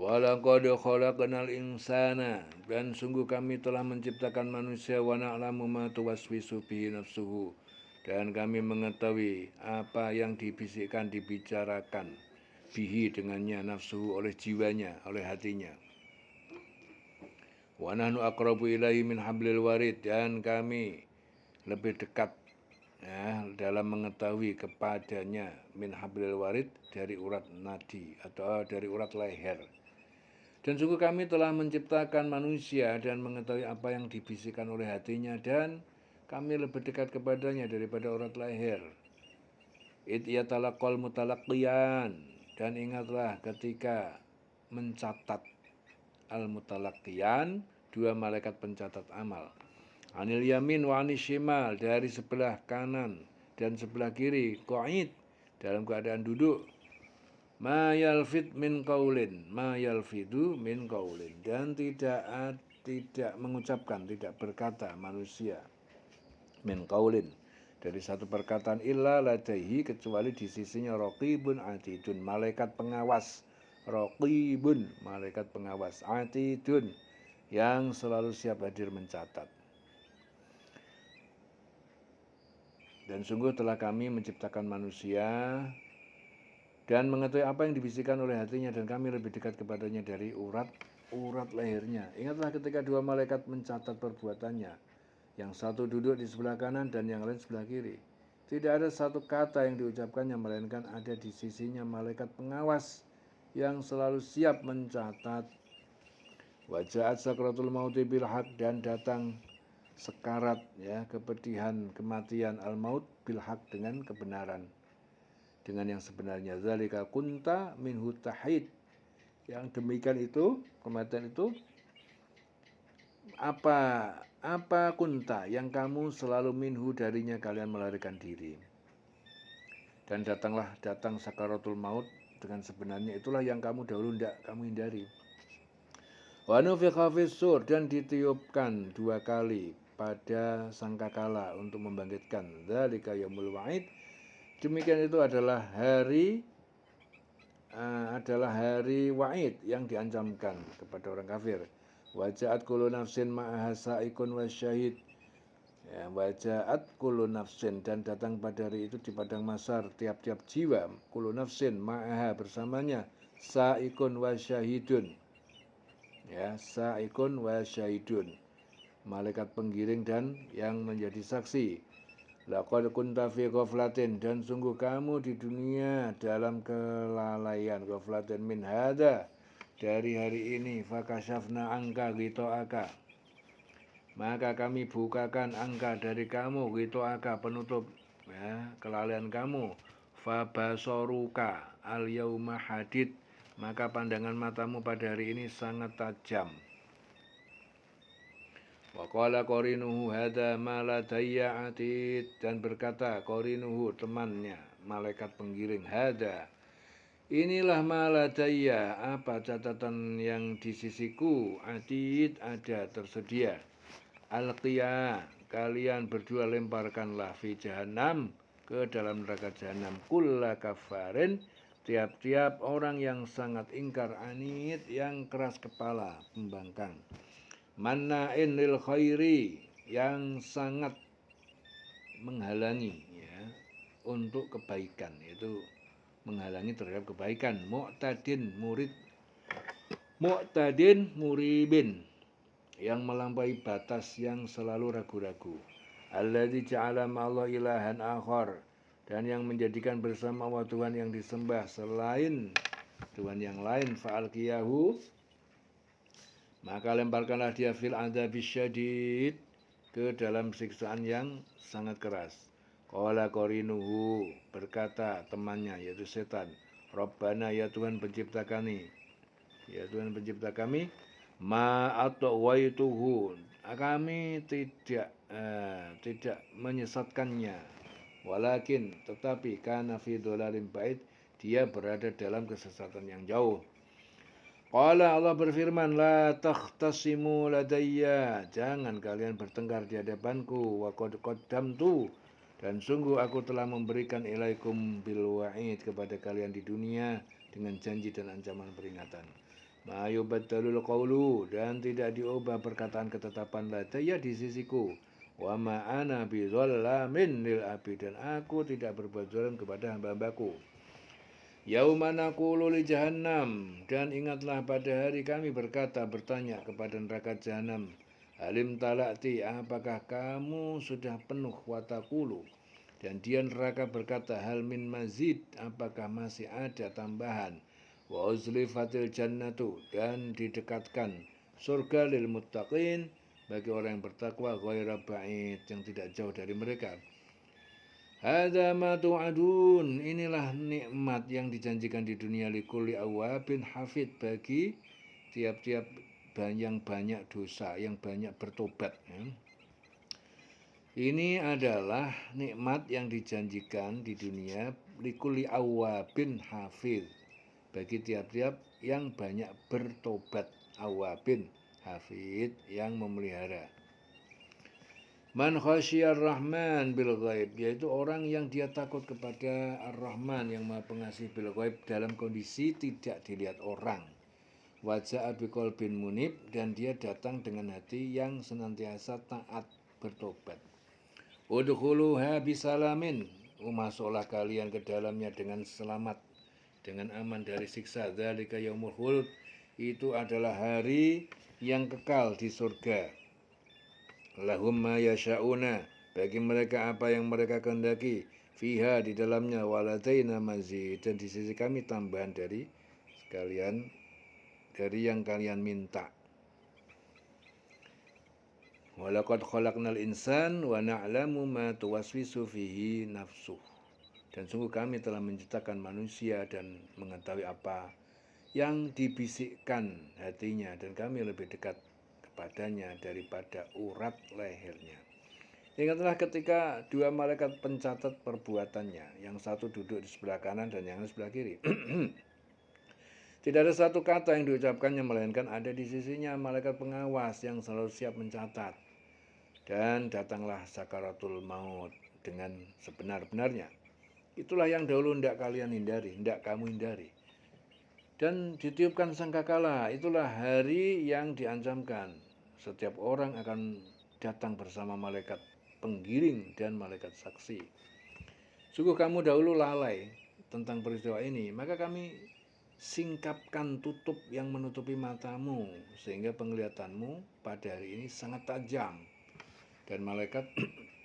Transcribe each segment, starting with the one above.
Walaqad khalaqnal insana, dan sungguh kami telah menciptakan manusia, wa na'lamu ma tuwaswisu bihi nafsuhu, dan kami mengetahui apa yang dibisikkan, dibicarakan bihi dengannya, nafsuhu oleh jiwanya, oleh hatinya. Wa nahnu aqrabu ilaihi min hablil warid, dan kami lebih dekat dalam mengetahui kepadanya min hablil warid, dari urat nadi atau dari urat leher. Dan sungguh kami telah menciptakan manusia dan mengetahui apa yang dibisikkan oleh hatinya, dan kami lebih dekat kepadanya daripada urat leher. Id yatalaqal mutalaqiyan, dan ingatlah ketika mencatat al-mutalaqiyan, dua malaikat pencatat amal. Anil yamin wa anis shimal, dari sebelah kanan dan sebelah kiri, qa'id, dalam keadaan duduk. Ma yalfid min qaulin, ma yalfidu min qaulin, dan tidak mengucapkan, tidak berkata manusia min qaulin, dari satu perkataan, illa ladaihi, kecuali di sisinya raqibun atidun, malaikat pengawas. Raqibun, malaikat pengawas, atidun, yang selalu siap hadir mencatat. Dan sungguh telah kami menciptakan manusia dan mengetahui apa yang dibisikkan oleh hatinya, dan kami lebih dekat kepadanya dari urat lehernya. Ingatlah ketika dua malaikat mencatat perbuatannya, yang satu duduk di sebelah kanan dan yang lain sebelah kiri. Tidak ada satu kata yang diucapkannya, melainkan ada di sisinya malaikat pengawas yang selalu siap mencatat. Waja'at sakratul mauti bil haq, dan datang sekarat, kepedihan, kematian, al-maut bil haq, dengan kebenaran, dengan yang sebenarnya. Zalika kunta minhu tahid, yang demikian itu, kematian itu, apa kunta, yang kamu selalu minhu, darinya kalian melarikan diri. Dan datang sakaratul maut dengan sebenarnya, itulah yang kamu dahulu tidak kamu hindari. Wa nufikha fis-sur, dan ditiupkan dua kali pada sangkakala untuk membangkitkan. Zalika yaumul wa'id, demikian itu adalah hari wa'id, yang diancamkan kepada orang kafir. Waja'at kullu nafsin ma'aha sa'ikun wasyahid. Waja'at kullu nafsin, dan datang pada hari itu di padang mahsyar tiap-tiap jiwa, kullu nafsin ma'aha, bersamanya, sa'ikun wasyahidun. Sa'ikun wasyahidun, malaikat penggiring dan yang menjadi saksi. Laqad kunta fi ghaflatin, dan sungguh kamu di dunia dalam kelalaian, ghaflatin min hada, dari hari ini, fakashafna angka ghita'aka, maka kami bukakan angka dari kamu, ghita'aka, penutup kelalaian kamu, fabasoruka al yauma hadid, maka pandangan matamu pada hari ini sangat tajam. Wa qala qarinuhu hadza ma ladayya atid, dan berkata qarinuhu, temannya malaikat penggiring, hadza, inilah ma ladayya, apa catatan yang di sisiku, atid, ada, tersedia. Alqiya, kalian berdua lemparkanlah, fi jahannam, ke dalam neraka jahanam, kulla kafarin, tiap-tiap orang yang sangat ingkar, anid, yang keras kepala, pembangkang, manna'in lil khairi, yang sangat menghalangi untuk kebaikan, yaitu menghalangi terhadap kebaikan, mu'tadin muribin, yang melampaui batas, yang selalu ragu-ragu. Alladzi ja'ala ma'allah ilahan akhar, dan yang menjadikan bersama Allah Tuhan yang disembah selain Tuhan yang lain, fa'alqiyahu, maka lemparkanlah dia, fil adzabis syadid, ke dalam siksaan yang sangat keras. Qala qarinuhu, berkata temannya yaitu setan, Rabbana, ya Tuhan pencipta kami, ma atwaituhu, kami tidak menyesatkannya, walakin, tetapi, kana fi dhalalim ba'id, dia berada dalam kesesatan yang jauh. Qala, Allah berfirman, la takhtasimu ladayya, jangan kalian bertengkar di hadapanku, wa qad qaddamtu, dan sungguh aku telah memberikan ilaikum bil wa'id, kepada kalian di dunia dengan janji dan ancaman peringatan. ma yubaddalul qawlu, dan tidak diubah perkataan ketetapan ladayya di sisiku, wa ma ana bidzallamin lil abid, dan aku tidak berbuat zalim kepada hamba-hambaku. Yauma naqulu li jahannam, dan ingatlah pada hari kami bertanya kepada neraka jahanam, alim talati, apakah kamu sudah penuh, watakulu, dan dia neraka berkata, hal min mazid, apakah masih ada tambahan, wa uzlifatil jannatu, dan didekatkan surga lil muttaqin, bagi orang yang bertakwa, ghaira ba'id, yang tidak jauh dari mereka. Hadza ma tu'adun, inilah nikmat yang dijanjikan di dunia, likulli awabin hafid, bagi tiap-tiap yang banyak dosa, yang banyak bertobat, ya. Ini adalah nikmat yang dijanjikan di dunia, likulli awabin hafid, bagi tiap-tiap yang banyak bertobat. Awabin hafid, yang memelihara. Man khasyar rahman bil ghaib, yaitu orang yang dia takut kepada ar-Rahman yang maha pengasih bil ghaib, dalam kondisi tidak dilihat orang. Wajah biqalbin munib, dan dia datang dengan hati yang senantiasa taat, bertobat. Udkhuluha bisalamin, masuklah kalian ke dalamnya dengan selamat, dengan aman dari siksa. Dzalika yaumul khuld, itu adalah hari yang kekal di surga. Lahum ma yasha'una, bagi mereka apa yang mereka kehendaki, fiha, di dalamnya, waladaina mazid, dan di sisi kami tambahan dari sekalian, dari yang kalian minta. Walaqad khalaqnal insan wa na'lamu ma tuwaswisu fihi nafsuh, dan sungguh kami telah menciptakan manusia dan mengetahui apa yang dibisikkan hatinya, dan kami lebih dekat kepadanya daripada urat lehernya. Ingatlah ketika dua malaikat pencatat perbuatannya, yang satu duduk di sebelah kanan dan yang sebelah kiri. Tidak ada satu kata yang diucapkannya, melainkan ada di sisinya malaikat pengawas yang selalu siap mencatat. Dan datanglah sakaratul maut dengan sebenar-benarnya. Itulah yang dahulu hendak kalian hindari, hendak kamu hindari. Dan ditiupkan sangkakala, itulah hari yang diancamkan. Setiap orang akan datang bersama malaikat penggiring dan malaikat saksi. Sungguh kamu dahulu lalai tentang peristiwa ini, maka kami singkapkan tutup yang menutupi matamu, sehingga penglihatanmu pada hari ini sangat tajam. Dan malaikat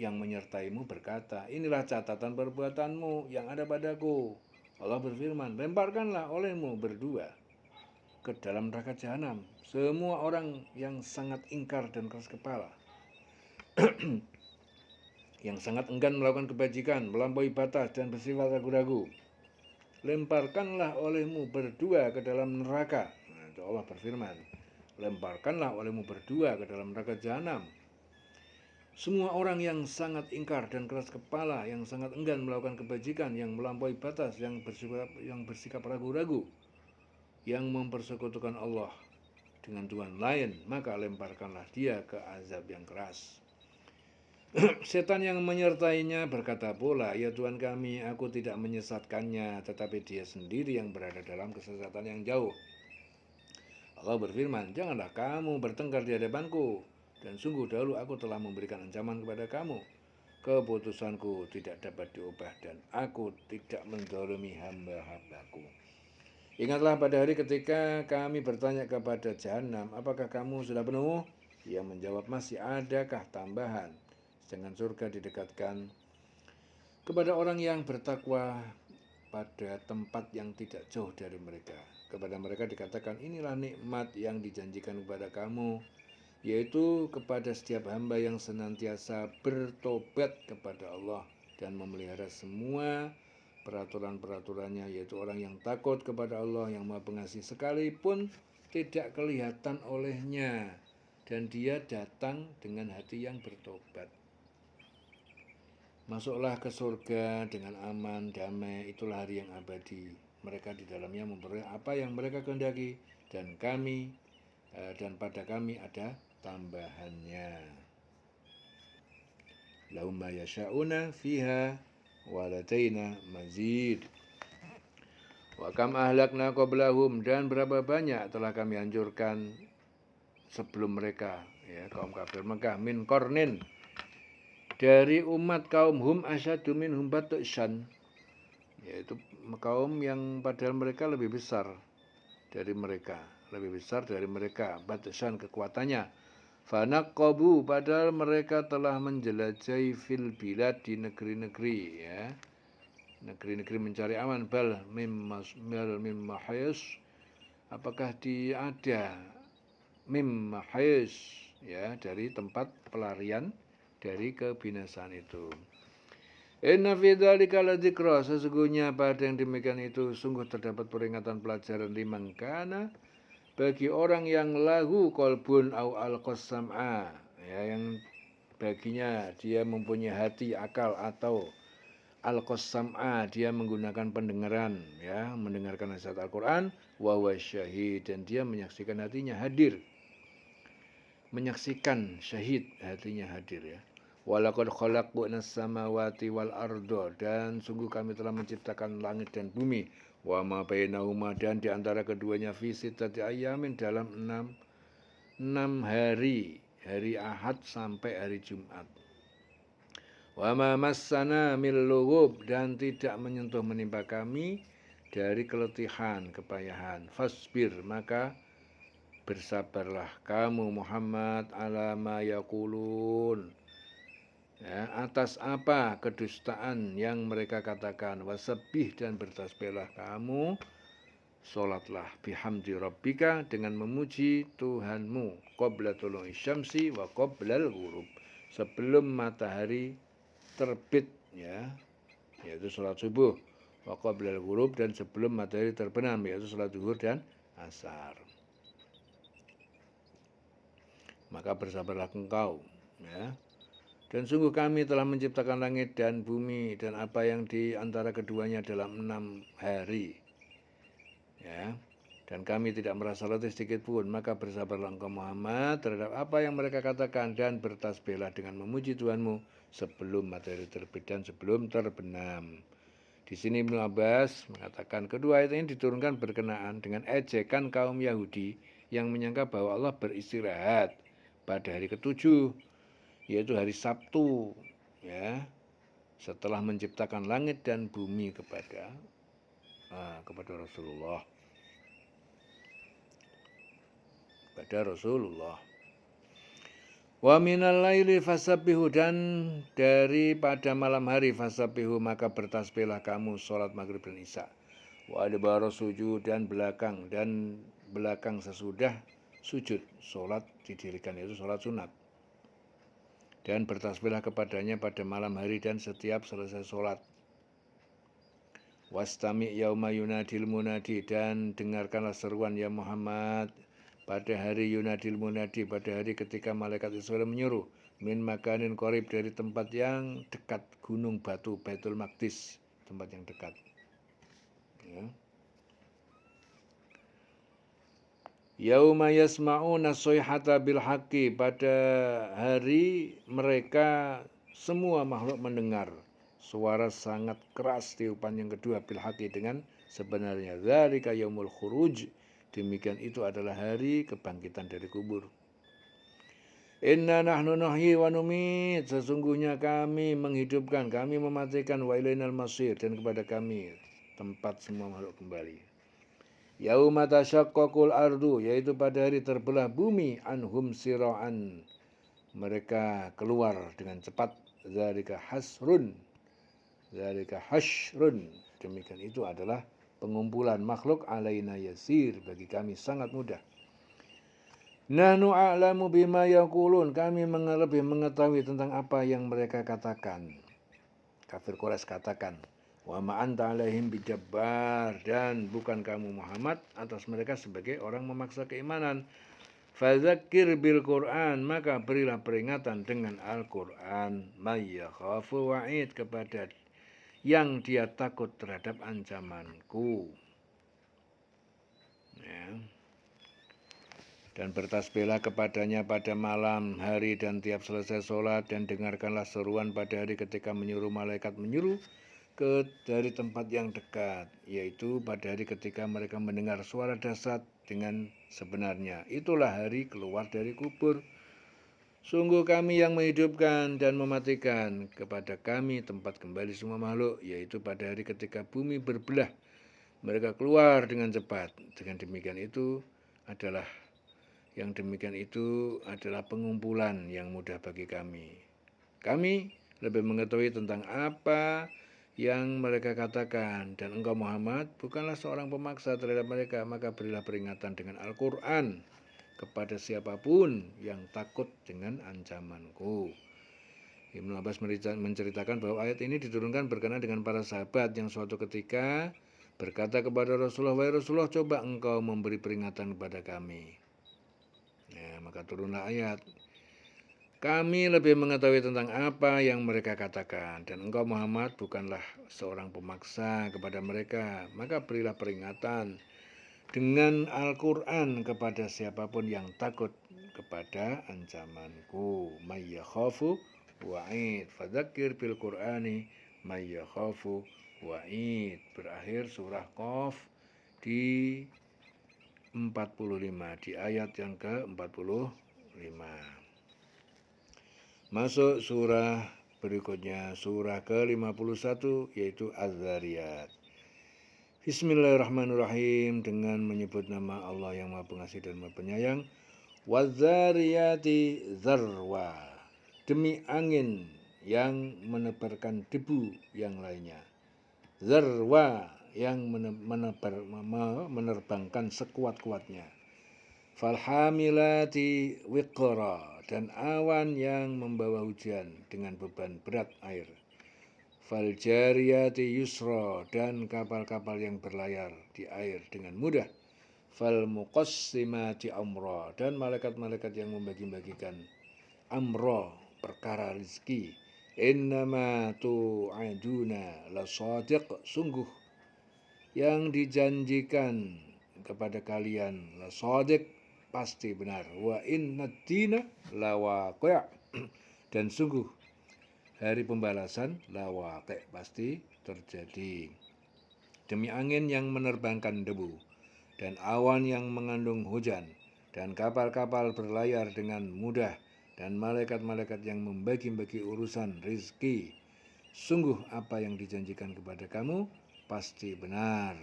yang menyertaimu berkata, inilah catatan perbuatanmu yang ada padaku. Allah berfirman, lemparkanlah olehmu berdua ke dalam neraka jahanam semua orang yang sangat ingkar dan keras kepala, yang sangat enggan melakukan kebajikan, melampaui batas, dan bersifat ragu-ragu. Lemparkanlah olehmu berdua ke dalam neraka. Nah, Allah berfirman, lemparkanlah olehmu berdua ke dalam neraka jahanam semua orang yang sangat ingkar dan keras kepala, yang sangat enggan melakukan kebajikan, yang melampaui batas, yang bersikap ragu-ragu, yang mempersekutukan Allah dengan Tuhan lain, maka lemparkanlah dia ke azab yang keras. Setan yang menyertainya berkata pula, ya Tuhan kami, aku tidak menyesatkannya, tetapi dia sendiri yang berada dalam kesesatan yang jauh. Allah berfirman, janganlah kamu bertengkar di hadapanku, dan sungguh dahulu aku telah memberikan ancaman kepada kamu. Keputusanku tidak dapat diubah, dan aku tidak menzalimi hamba-hambaku. Ingatlah pada hari ketika kami bertanya kepada jahanam, apakah kamu sudah penuh? Ia menjawab, masih adakah tambahan? Sedangkan surga didekatkan kepada orang yang bertakwa pada tempat yang tidak jauh dari mereka. Kepada mereka dikatakan, inilah nikmat yang dijanjikan kepada kamu, yaitu kepada setiap hamba yang senantiasa bertobat kepada Allah dan memelihara semua peraturan-peraturannya, yaitu orang yang takut kepada Allah yang Maha Pengasih sekalipun tidak kelihatan olehnya, dan dia datang dengan hati yang bertobat. Masuklah ke surga dengan aman, damai, itulah hari yang abadi. Mereka di dalamnya memperoleh apa yang mereka kehendaki, dan kami dan pada kami ada tambahannya. Lahum ma yasha'una fiha waladaina mazid. Wa kam ahlakna qablahum, dan berapa banyak telah kami hancurkan sebelum mereka, ya, kaum kafir Mekah, min qarnin, dari umat kaum hum asyadu minhum batsan, yaitu kaum yang padahal mereka lebih besar dari mereka, batsan kekuatannya. Fanaqabu, padahal mereka telah menjelajahi fil bilad, di negeri-negeri, ya, negeri-negeri mencari aman. Bal mimma hayus, apakah dia ada mimma hayus, ya, dari tempat pelarian dari kebinasaan itu. Inna fi dzalika ladzikra, sesungguhnya pada yang demikian itu sungguh terdapat peringatan pelajaran liman kana, bagi orang yang lahu qalbun au alqasam'a, ya, yang baginya dia mempunyai hati, akal, atau alqasam'a, dia menggunakan pendengaran, ya, mendengarkan nasihat Al-Qur'an, wa huwa syahid, dan dia menyaksikan hatinya hadir. Menyaksikan syahid, hatinya hadir, ya. Walaqad khalaqnas samawati wal arda, dan sungguh kami telah menciptakan langit dan bumi, wa ma bainahuma, dan di antara keduanya, fi sittati ayamin, dalam 6 hari, hari Ahad sampai hari Jumat. Wa ma massana min lughub, dan tidak menyentuh menimpa kami dari keletihan, kepayahan. Fasbir, maka bersabarlah kamu Muhammad, ala ma yaqulun, ya, atas apa kedustaan yang mereka katakan. Wasabbih, dan bertasbihlah kamu, sholatlah, bihamdi rabbika, dengan memuji Tuhanmu, qabla tulu'i syamsi wa qablal ghurub, sebelum matahari terbit, ya, yaitu sholat subuh, wa qablal ghurub, dan sebelum matahari terbenam, yaitu sholat zuhur dan asar. Maka bersabarlah engkau, ya. Dan sungguh kami telah menciptakan langit dan bumi dan apa yang di antara keduanya dalam 6 hari, ya. Dan kami tidak merasa letih sedikit pun. Maka bersabarlah engkau Muhammad terhadap apa yang mereka katakan, dan bertasbihlah dengan memuji Tuhanmu sebelum matahari terbit dan sebelum terbenam. Di sini Ibnu Abbas mengatakan kedua ayat ini diturunkan berkenaan dengan ejekan kaum Yahudi yang menyangka bahwa Allah beristirahat pada hari ke-7, yaitu hari Sabtu, ya, setelah menciptakan langit dan bumi kepada Rasulullah. Wa minal laili fasabbihu, dan daripada malam hari, fasabbihu, maka bertasbihlah kamu, sholat maghrib dan isya. Wa adbara sujud, dan belakang sesudah sujud, sholat didirikan, yaitu sholat sunat. Dan bertasbihlah kepadanya pada malam hari dan setiap selesai sholat. Wastami' yauma yunadil munadi, dan dengarkanlah seruan ya Muhammad pada hari yunadil munadi, pada hari ketika malaikat Israel menyuruh, min makanin qarib, dari tempat yang dekat, gunung batu, Baitul Maqdis, tempat yang dekat, ya. Yauma yasma'una sayhata bil haqqi, pada hari mereka semua makhluk mendengar suara sangat keras tiupan yang kedua, bil haqqi, dengan sebenarnya. Dzalika yaumul khuruj, demikian itu adalah hari kebangkitan dari kubur. Inna nahnu nuhyi wa numit, sesungguhnya kami menghidupkan, kami mematikan, wa ilainal masir, dan kepada kami tempat semua makhluk kembali. Yauma tasyaqqaqul ardu, yaitu pada hari terbelah bumi, anhum sira'an, mereka keluar dengan cepat. Dzalika hasrun, demikian itu adalah pengumpulan makhluk, alaina yasir, bagi kami sangat mudah. Nahnu a'lamu bima yaqulun, kami lebih mengetahui tentang apa yang mereka katakan. Kafir Quraisy katakan, wa ma anta alaihim bijabbar, dan bukan kamu Muhammad atas mereka sebagai orang memaksa keimanan. Fadzakir bil Qur'an, maka berilah peringatan dengan Al-Qur'an, may yakhafu wa'id, kepada yang dia takut terhadap ancamanku, ya. Dan bertasbihlah kepadanya pada malam hari dan tiap selesai sholat, dan dengarkanlah seruan pada hari ketika menyuruh malaikat menyuruh, dari tempat yang dekat, yaitu pada hari ketika mereka mendengar suara dahsyat dengan sebenarnya. Itulah hari keluar dari kubur. Sungguh kami yang menghidupkan dan mematikan, kepada kami tempat kembali semua makhluk, yaitu pada hari ketika bumi berbelah, mereka keluar dengan cepat. Dengan demikian itu adalah pengumpulan yang mudah bagi kami. Kami lebih mengetahui tentang apa yang mereka katakan, dan engkau Muhammad bukanlah seorang pemaksa terhadap mereka, maka berilah peringatan dengan Al-Quran kepada siapapun yang takut dengan ancamanku. Ibnu Abbas menceritakan bahwa ayat ini diturunkan berkenaan dengan para sahabat yang suatu ketika berkata kepada Rasulullah, "Wahai Rasulullah, coba engkau memberi peringatan kepada kami." Nah, maka turunlah ayat, kami lebih mengetahui tentang apa yang mereka katakan, dan engkau Muhammad bukanlah seorang pemaksa kepada mereka, maka berilah peringatan dengan Al-Quran kepada siapapun yang takut kepada ancamanku. May yakhafu wa'id. Fadzakir bil Qur'ani may yakhafu wa'id. Berakhir surah Qaf di 45, di ayat yang ke-45. Masuk surah berikutnya, surah ke-51, yaitu Az-Zariyat. Bismillahirrahmanirrahim, dengan menyebut nama Allah yang Maha Pengasih dan Maha Penyayang. Wadzariyati zarwa, demi angin yang menebarkan debu yang lainnya. Zarwa, yang menerbangkan sekuat-kuatnya. Falhamilati wiqra, dan awan yang membawa hujan dengan beban berat air. Faljariyati yusra, dan kapal-kapal yang berlayar di air dengan mudah. Falmuqassimati amra, dan malaikat-malaikat yang membagi-bagikan amra, perkara rezeki. Innama tu'aduna lasadiq, sungguh yang dijanjikan kepada kalian lasadiq, pasti benar. Wa innad dina lawaqi', dan sungguh hari pembalasan lawaqi', pasti terjadi. Demi angin yang menerbangkan debu, dan awan yang mengandung hujan, dan kapal-kapal berlayar dengan mudah, dan malaikat-malaikat yang membagi-bagi urusan rezeki. Sungguh apa yang dijanjikan kepada kamu pasti benar.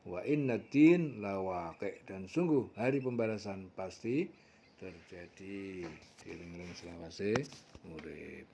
Wa innad din lawaqi', dan sungguh hari pembalasan pasti terjadi. Eling-eling selawase urip.